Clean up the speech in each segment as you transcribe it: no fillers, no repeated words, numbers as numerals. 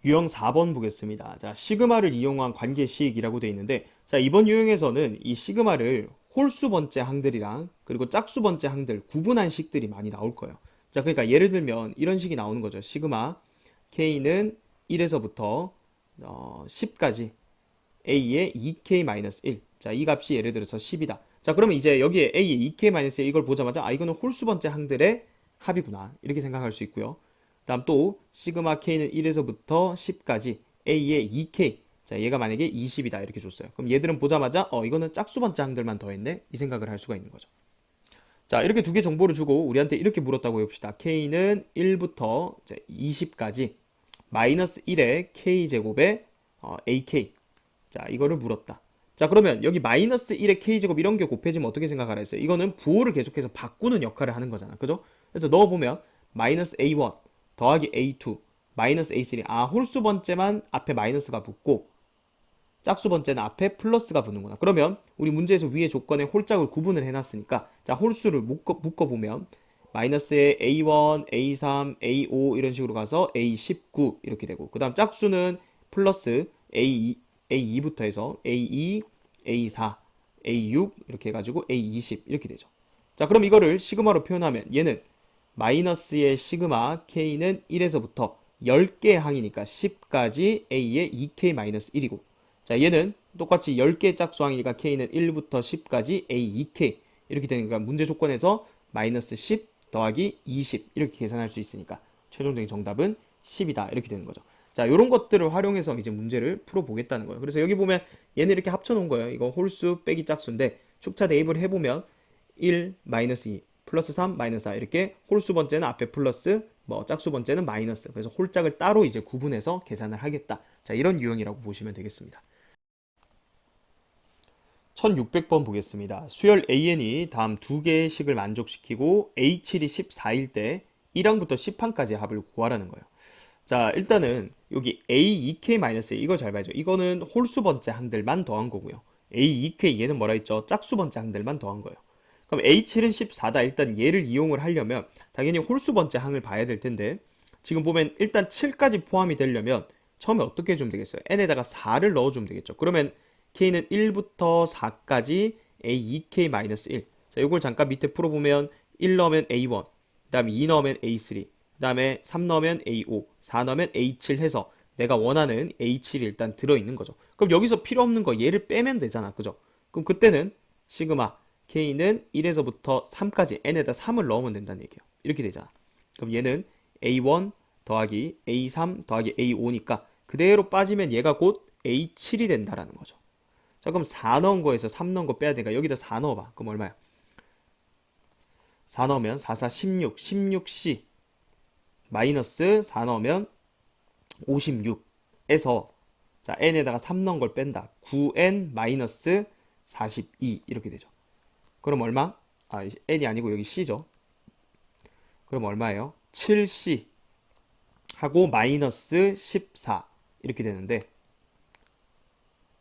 유형 4번 보겠습니다. 자, 시그마를 이용한 관계식이라고 되어 있는데, 자, 이번 유형에서는 이 시그마를 홀수 번째 항들이랑 그리고 짝수 번째 항들 구분한 식들이 많이 나올 거예요. 자, 그러니까 예를 들면 이런 식이 나오는 거죠. 시그마 k는 1에서부터 10까지 a의 2k-1. 자, 이 값이 예를 들어서 10이다. 자, 그러면 이제 여기에 a의 2k-1 이걸 보자마자 아, 이거는 홀수 번째 항들의 합이구나. 이렇게 생각할 수 있고요. 다음 또 시그마 k는 1에서부터 10까지 a의 2k. 자, 얘가 만약에 20이다. 이렇게 줬어요. 그럼 얘들은 보자마자 이거는 짝수 번째 항들만 더했네. 이 생각을 할 수가 있는 거죠. 자, 이렇게 두 개 정보를 주고 우리한테 이렇게 물었다고 해봅시다. k는 1부터 20까지 마이너스 1의 k제곱의 ak. 자, 이거를 물었다. 자, 그러면 여기 마이너스 1의 k제곱 이런 게 곱해지면 어떻게 생각하라 했어요? 이거는 부호를 계속해서 바꾸는 역할을 하는 거잖아. 그죠? 그래서 넣어보면 마이너스 a1 더하기 a2 마이너스 a3. 아, 홀수 번째만 앞에 마이너스가 붙고 짝수 번째는 앞에 플러스가 붙는구나. 그러면 우리 문제에서 위에 조건에 홀짝을 구분을 해놨으니까 자, 홀수를 묶어보면 마이너스에 a1, a3, a5 이런 식으로 가서 a19 이렇게 되고 그 다음 짝수는 플러스 a2부터 해서 a2, a4, a6 이렇게 해가지고 a20 이렇게 되죠. 자, 그럼 이거를 시그마로 표현하면 얘는 마이너스의 시그마 k는 1에서부터 10개 항이니까 10까지 a의 2k-1이고 자, 얘는 똑같이 10개 짝수항이니까 k는 1부터 10까지 a 2k 이렇게 되니까 문제 조건에서 마이너스 10 더하기 20 이렇게 계산할 수 있으니까 최종적인 정답은 10이다 이렇게 되는 거죠. 자, 이런 것들을 활용해서 이제 문제를 풀어보겠다는 거예요. 그래서 여기 보면 얘는 이렇게 합쳐놓은 거예요. 이거 홀수 빼기 짝수인데 축차 대입을 해보면 1 마이너스 2 플러스 3 마이너스 4 이렇게 홀수 번째는 앞에 플러스 뭐 짝수 번째는 마이너스 그래서 홀짝을 따로 이제 구분해서 계산을 하겠다. 자, 이런 유형이라고 보시면 되겠습니다. 1600번 보겠습니다. 수열 AN이 다음 두 개의 식을 만족시키고 A7이 14일 때 1항부터 10항까지의 합을 구하라는 거예요. 자, 일단은 여기 A2K-1 이거 잘 봐야죠. 이거는 홀수 번째 항들만 더한 거고요. A2K 얘는 뭐라 했죠? 짝수 번째 항들만 더한 거예요. 그럼 A7은 14다. 일단 얘를 이용을 하려면 당연히 홀수 번째 항을 봐야 될 텐데 지금 보면 일단 7까지 포함이 되려면 처음에 어떻게 해주면 되겠어요? n에다가 4를 넣어주면 되겠죠. 그러면 k는 1부터 4까지 a2k-1. 자, 이걸 잠깐 밑에 풀어보면 1 넣으면 a1, 그 다음에 2 넣으면 a3, 그 다음에 3 넣으면 a5, 4 넣으면 a7 해서 내가 원하는 a7이 일단 들어있는 거죠. 그럼 여기서 필요 없는 거 얘를 빼면 되잖아. 그죠? 그럼 그때는 시그마 k는 1에서부터 3까지 n에다 3을 넣으면 된다는 얘기예요. 이렇게 되잖아. 그럼 얘는 a1 더하기 a3 더하기 a5니까 그대로 빠지면 얘가 곧 a7이 된다라는 거죠. 자, 그럼 4 넣은 거에서 3 넣은 거 빼야 되니까 여기다 4 넣어봐. 그럼 얼마야? 4 넣으면 4, 4, 16, 16C 마이너스 4 넣으면 56에서 자, n에다가 3 넣은 걸 뺀다. 9n 마이너스 42 이렇게 되죠. 그럼 얼마? 아, n이 아니고 여기 c죠. 그럼 얼마예요? 7c 하고 마이너스 14 이렇게 되는데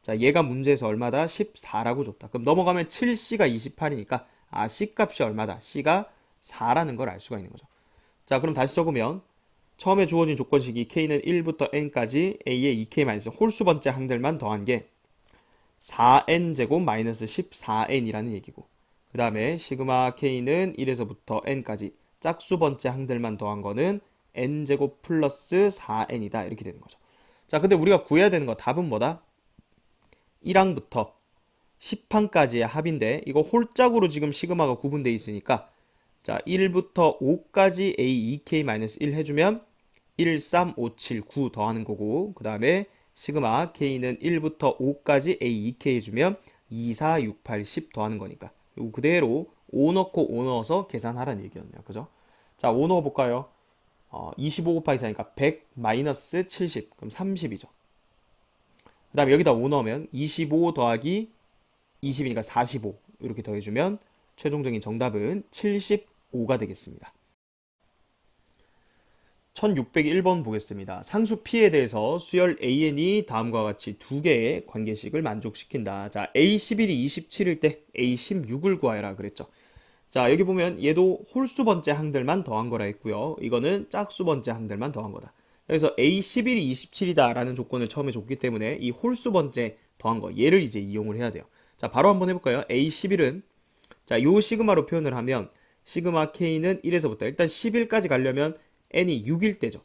자, 얘가 문제에서 얼마다? 14라고 줬다. 그럼 넘어가면 7C가 28이니까 아, C 값이 얼마다? C가 4라는 걸 알 수가 있는 거죠. 자, 그럼 다시 적으면 처음에 주어진 조건식이 K는 1부터 N까지 A의 2K- 홀수 번째 항들만 더한 게 4N제곱 마이너스 14N이라는 얘기고 그 다음에 시그마 K는 1에서부터 N까지 짝수 번째 항들만 더한 거는 N제곱 플러스 4N이다. 이렇게 되는 거죠. 자, 근데 우리가 구해야 되는 거 답은 뭐다? 1항부터 10항까지의 합인데 이거 홀짝으로 지금 시그마가 구분되어 있으니까 자 1부터 5까지 A2K-1 해주면 1, 3, 5, 7, 9 더하는 거고 그 다음에 시그마 K는 1부터 5까지 A2K 해주면 2, 4, 6, 8, 10 더하는 거니까 이거 그대로 5 넣고 5 넣어서 계산하라는 얘기였네요. 그죠? 자, 5 넣어볼까요? 25 곱하기 4니까 100 마이너스 70 그럼 30이죠. 그 다음에 여기다 5 넣으면 25 더하기 20이니까 45 이렇게 더해주면 최종적인 정답은 75가 되겠습니다. 1601번 보겠습니다. 상수 P에 대해서 수열 AN이 다음과 같이 두 개의 관계식을 만족시킨다. 자, A11이 27일 때 A16을 구하여라 그랬죠. 자, 여기 보면 얘도 홀수 번째 항들만 더한 거라 했고요. 이거는 짝수 번째 항들만 더한 거다. 그래서 A11이 27이다 라는 조건을 처음에 줬기 때문에 이 홀수 번째 더한 거 얘를 이제 이용을 해야 돼요. 자, 바로 한번 해볼까요? A11은 자, 요 시그마로 표현을 하면 시그마 K는 1에서부터 일단 11까지 가려면 N이 6일 때죠.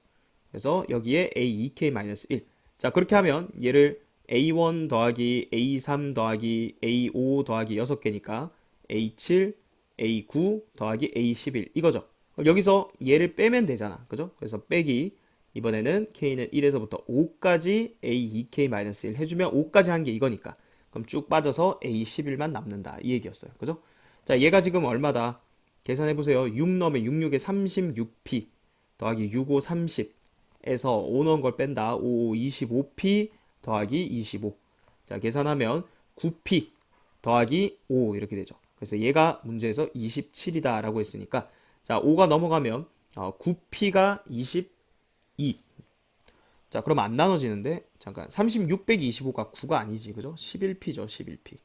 그래서 여기에 A2K-1. 자, 그렇게 하면 얘를 A1 더하기 A3 더하기 A5 더하기 6개니까 A7, A9 더하기 A11 이거죠. 그럼 여기서 얘를 빼면 되잖아. 그죠? 그래서 빼기 이번에는 K는 1에서부터 5까지 A2K-1 해주면 5까지 한 게 이거니까 그럼 쭉 빠져서 A11만 남는다 이 얘기였어요. 그죠? 자, 얘가 지금 얼마다? 계산해보세요. 6 넣으면 6, 6에 36P 더하기 6, 5, 30에서 5 넣은 걸 뺀다. 5, 5, 25P 더하기 25. 자, 계산하면 9P 더하기 5 이렇게 되죠. 그래서 얘가 문제에서 27이다 라고 했으니까 자, 5가 넘어가면 9P가 22. 자, 그럼 안 나눠지는데 잠깐 36 빼기 25가 9가 아니지. 그죠? 11P죠. 11P.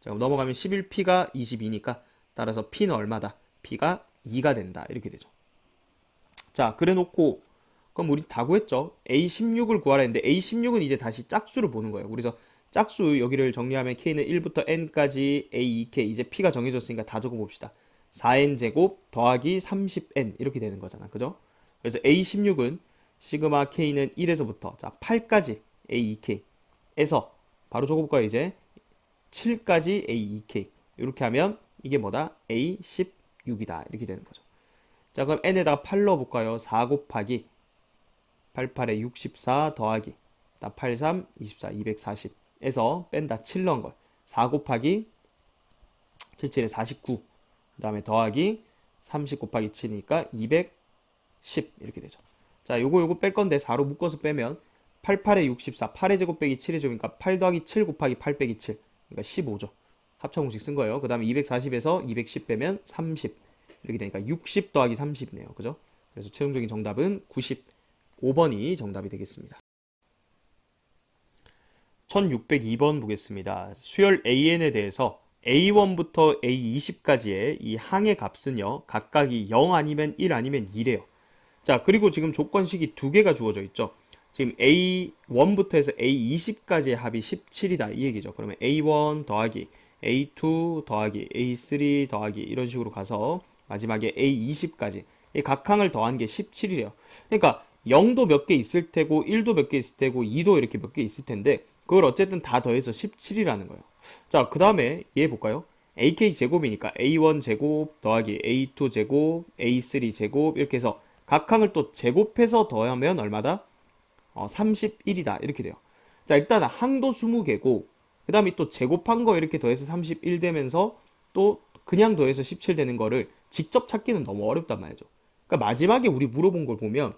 자, 그럼 넘어가면 11P가 22니까 따라서 P는 얼마다? P가 2가 된다. 이렇게 되죠. 자, 그래 놓고 그럼 우리 다 구했죠? A16을 구하라 했는데 A16은 이제 다시 짝수를 보는 거예요. 그래서 짝수 여기를 정리하면 K는 1부터 N까지 A2K 이제 P가 정해졌으니까 다 적어봅시다. 4N제곱 더하기 30N 이렇게 되는 거잖아. 그죠? 그래서 A16은 시그마 K는 1에서부터 자 8까지 A2K에서 바로 적어볼까요? 이제 7까지 A2K 이렇게 하면 이게 뭐다? A16이다 이렇게 되는 거죠. 자, 그럼 n에다가 8 넣어볼까요? 4 곱하기 88에 64 더하기 83, 24, 240에서 뺀다 7 넣은 걸 4 곱하기 77에 49 그 다음에 더하기 30 곱하기 7이니까 210 이렇게 되죠. 자, 요거 뺄 건데 4로 묶어서 빼면 88에 64, 8의 제곱 빼기 7의 제곱이니까 8 더하기 7 곱하기 8 빼기 7 그러니까 15죠. 합차공식 쓴 거예요. 그 다음에 240에서 210 빼면 30 이렇게 되니까 60 더하기 30이네요. 그죠? 그래서 최종적인 정답은 95번이 정답이 되겠습니다. 1602번 보겠습니다. 수열 AN에 대해서 A1부터 A20까지의 이 항의 값은요, 각각이 0 아니면 1 아니면 2래요. 자, 그리고 지금 조건식이 두 개가 주어져 있죠. 지금 A1부터 해서 A20까지의 합이 17이다. 이 얘기죠. 그러면 A1 더하기 A2 더하기 A3 더하기 이런 식으로 가서 마지막에 A20까지 각 항을 더한 게 17이래요. 그러니까 0도 몇 개 있을 테고 1도 몇 개 있을 테고 2도 이렇게 몇 개 있을 텐데 그걸 어쨌든 다 더해서 17이라는 거예요. 자, 그 다음에 얘 볼까요? AK 제곱이니까 A1 제곱 더하기 A2 제곱 A3 제곱 이렇게 해서 각 항을 또 제곱해서 더하면 얼마다? 31이다 이렇게 돼요. 자, 일단 항도 20개고 그 다음에 또 제곱한 거 이렇게 더해서 31 되면서 또 그냥 더해서 17 되는 거를 직접 찾기는 너무 어렵단 말이죠. 그러니까 마지막에 우리 물어본 걸 보면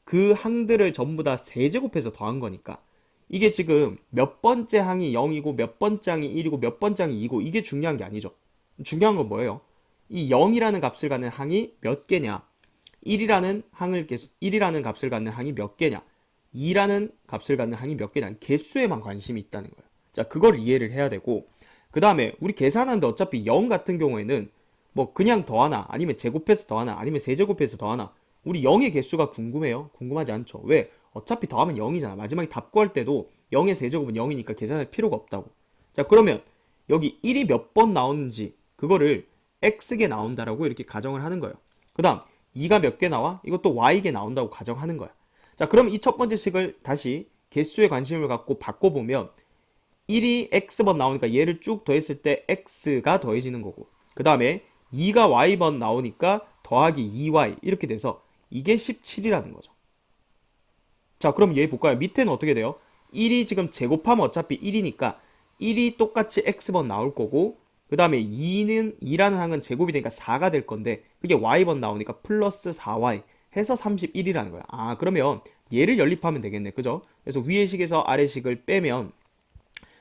그 항들을 전부 다 세제곱해서 더한 거니까 이게 지금 몇 번째 항이 0이고 몇 번째 항이 1이고 몇 번째 항이 2고 이게 중요한 게 아니죠. 중요한 건 뭐예요? 이 0이라는 값을 갖는 항이 몇 개냐 1이라는 값을 갖는 항이 몇 개냐 2라는 값을 갖는 항이 몇 개냐 개수에만 관심이 있다는 거예요. 자, 그걸 이해를 해야 되고 그 다음에 우리 계산하는데 어차피 0 같은 경우에는 뭐 그냥 더하나 아니면 제곱해서 더하나 아니면 세제곱해서 더하나 우리 0의 개수가 궁금해요? 궁금하지 않죠. 왜? 어차피 더하면 0이잖아. 마지막에 답 구할 때도 0의 세제곱은 0이니까 계산할 필요가 없다고. 자, 그러면 여기 1이 몇 번 나오는지 그거를 x개 나온다라고 이렇게 가정을 하는 거예요. 그 다음 2가 몇 개 나와? 이것도 y개 나온다고 가정하는 거야. 자, 그럼 이 첫 번째 식을 다시 개수에 관심을 갖고 바꿔보면 1이 x번 나오니까 얘를 쭉 더했을 때 x가 더해지는 거고 그 다음에 2가 y번 나오니까 더하기 2y 이렇게 돼서 이게 17이라는 거죠. 자, 그럼 얘 볼까요? 밑에는 어떻게 돼요? 1이 지금 제곱하면 어차피 1이니까 1이 똑같이 x번 나올 거고 그 다음에 2라는 항은 제곱이 되니까 4가 될 건데 그게 y번 나오니까 플러스 4y 해서 31이라는 거야. 아, 그러면 얘를 연립하면 되겠네. 그죠? 그래서 위의 식에서 아래 식을 빼면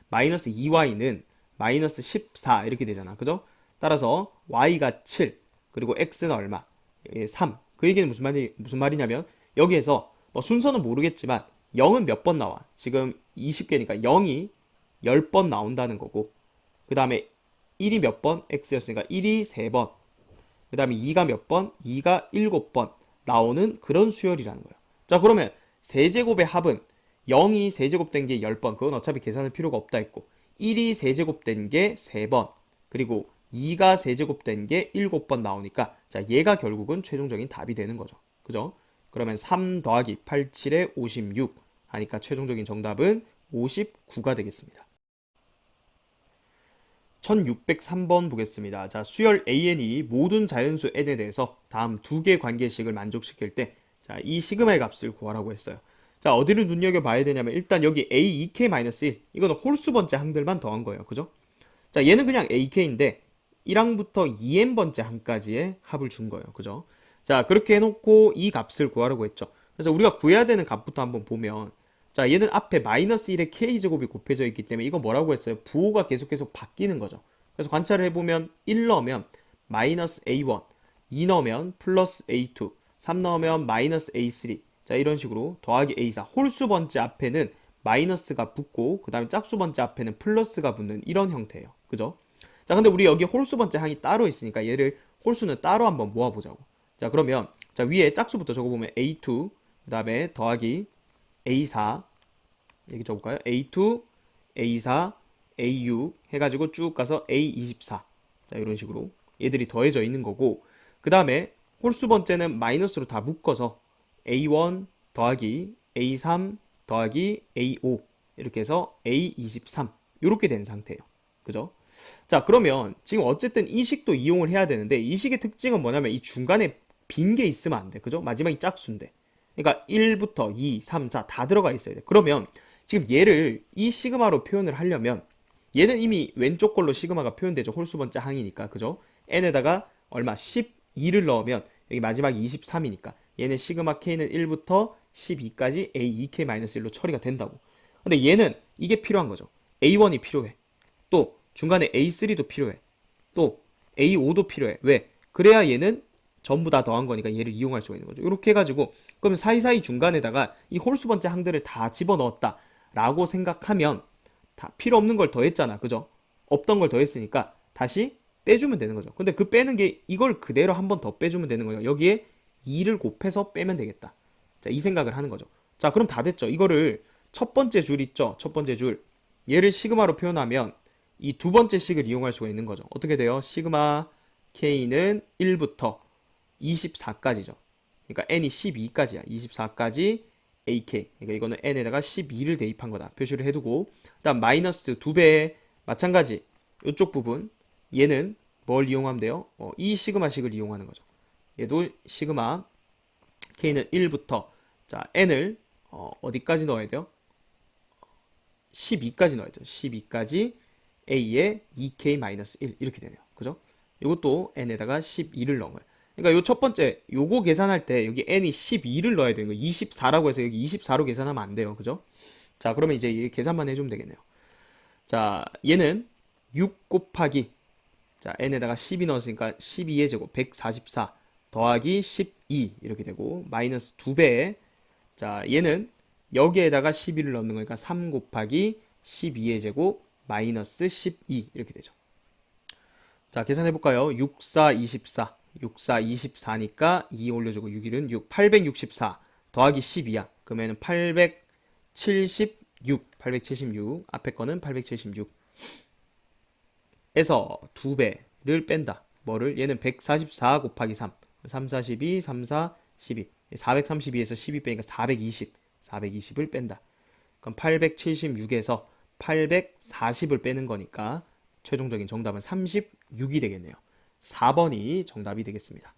마이너스 2y는 마이너스 14 이렇게 되잖아. 그죠? 따라서 y가 7 그리고 x는 얼마? 3. 그 얘기는 무슨 말이냐면 여기에서 뭐 순서는 모르겠지만 0은 몇 번 나와? 지금 20개니까 0이 10번 나온다는 거고 그 다음에 1이 몇 번? x였으니까 1이 3번 그 다음에 2가 몇 번? 2가 7번 나오는 그런 수열이라는 거예요. 자, 그러면 세제곱의 합은 0이 세제곱된 게 10번, 그건 어차피 계산할 필요가 없다 했고, 1이 세제곱된 게 3번, 그리고 2가 세제곱된 게 7번 나오니까, 자, 얘가 결국은 최종적인 답이 되는 거죠. 그죠? 그러면 3 더하기 87에 56 하니까 최종적인 정답은 59가 되겠습니다. 1603번 보겠습니다. 자, 수열 AN이 모든 자연수 N에 대해서 다음 두 개 관계식을 만족시킬 때, 자, 이 시그마의 값을 구하라고 했어요. 자, 어디를 눈여겨봐야 되냐면, 일단 여기 A2K-1, 이거는 홀수 번째 항들만 더한 거예요. 그죠? 자, 얘는 그냥 AK인데, 1항부터 2n번째 항까지의 합을 준 거예요. 그죠? 자, 그렇게 해놓고 이 값을 구하라고 했죠. 그래서 우리가 구해야 되는 값부터 한번 보면, 자, 얘는 앞에 마이너스 1에 k제곱이 곱해져 있기 때문에 이거 뭐라고 했어요? 부호가 계속 바뀌는 거죠. 그래서 관찰을 해보면 1 넣으면 마이너스 a1, 2 넣으면 플러스 a2, 3 넣으면 마이너스 a3. 자, 이런 식으로 더하기 a4. 홀수 번째 앞에는 마이너스가 붙고 그 다음에 짝수 번째 앞에는 플러스가 붙는 이런 형태예요. 그죠? 자, 근데 우리 여기 홀수 번째 항이 따로 있으니까 얘를 홀수는 따로 한번 모아보자고. 자, 그러면 자, 위에 짝수부터 적어보면 a2, 그 다음에 더하기 A4 여기 적을까요? A2, A4, A6 해가지고 쭉 가서 A24. 자, 이런 식으로 얘들이 더해져 있는 거고, 그 다음에 홀수 번째는 마이너스로 다 묶어서 A1 더하기 A3 더하기 A5 이렇게 해서 A23 이렇게 된 상태예요. 그죠? 자, 그러면 지금 어쨌든 이 식도 이용을 해야 되는데, 이 식의 특징은 뭐냐면 이 중간에 빈 게 있으면 안 돼. 그죠? 마지막이 짝수인데. 그러니까 1부터 2, 3, 4 다 들어가 있어야 돼. 그러면 지금 얘를 이 시그마로 표현을 하려면, 얘는 이미 왼쪽 걸로 시그마가 표현되죠. 홀수 번째 항이니까. 그죠? n에다가 얼마? 12를 넣으면 여기 마지막이 23이니까 얘는 시그마 k는 1부터 12까지 a2k-1로 처리가 된다고. 근데 얘는 이게 필요한 거죠. a1이 필요해. 또 중간에 a3도 필요해. 또 a5도 필요해. 왜? 그래야 얘는 전부 다 더한 거니까 얘를 이용할 수가 있는 거죠. 이렇게 해가지고 그러면 사이사이 중간에다가 이 홀수 번째 항들을 다 집어넣었다 라고 생각하면, 다 필요 없는 걸 더했잖아. 그죠? 없던 걸 더했으니까 다시 빼주면 되는 거죠. 근데 그 빼는 게 이걸 그대로 한 번 더 빼주면 되는 거예요. 여기에 2를 곱해서 빼면 되겠다. 자, 이 생각을 하는 거죠. 자, 그럼 다 됐죠. 이거를 첫 번째 줄 있죠. 첫 번째 줄. 얘를 시그마로 표현하면 이 두 번째 식을 이용할 수가 있는 거죠. 어떻게 돼요? 시그마 k는 1부터 24까지죠. 그러니까 n이 12까지야. 24까지 ak. 그러니까 이거는 n에다가 12를 대입한 거다. 표시를 해두고, 그다음 마이너스 2배 마찬가지. 이쪽 부분 얘는 뭘 이용하면 돼요? 이 시그마식을 이용하는 거죠. 얘도 시그마 k는 1부터 자 n을 어디까지 넣어야 돼요? 12까지 넣어야 돼요. 12까지 a에 2k-1 이렇게 되네요. 그죠? 이것도 n에다가 12를 넣은 거예요. 그러니까 요 첫 번째 요거 계산할 때 여기 n이 12를 넣어야 되는 거, 24라고 해서 여기 24로 계산하면 안 돼요. 그죠? 자, 그러면 이제 이 계산만 해주면 되겠네요. 자, 얘는 6 곱하기 자 n에다가 12 넣었으니까 12의 제곱 144 더하기 12 이렇게 되고, 마이너스 2배. 자, 얘는 여기에다가 12를 넣는 거니까 3 곱하기 12의 제곱 마이너스 12 이렇게 되죠. 자, 계산해 볼까요? 6, 4, 24. 6, 4, 24니까 2 올려주고 6일은 6. 864 더하기 12야. 그러면 876. 876. 앞에 거는 876. 에서 2배를 뺀다. 뭐를? 얘는 144 곱하기 3. 3, 42, 3, 4, 12. 432에서 12 빼니까 420. 420을 뺀다. 그럼 876에서 840을 빼는 거니까 최종적인 정답은 36이 되겠네요. 4번이 정답이 되겠습니다.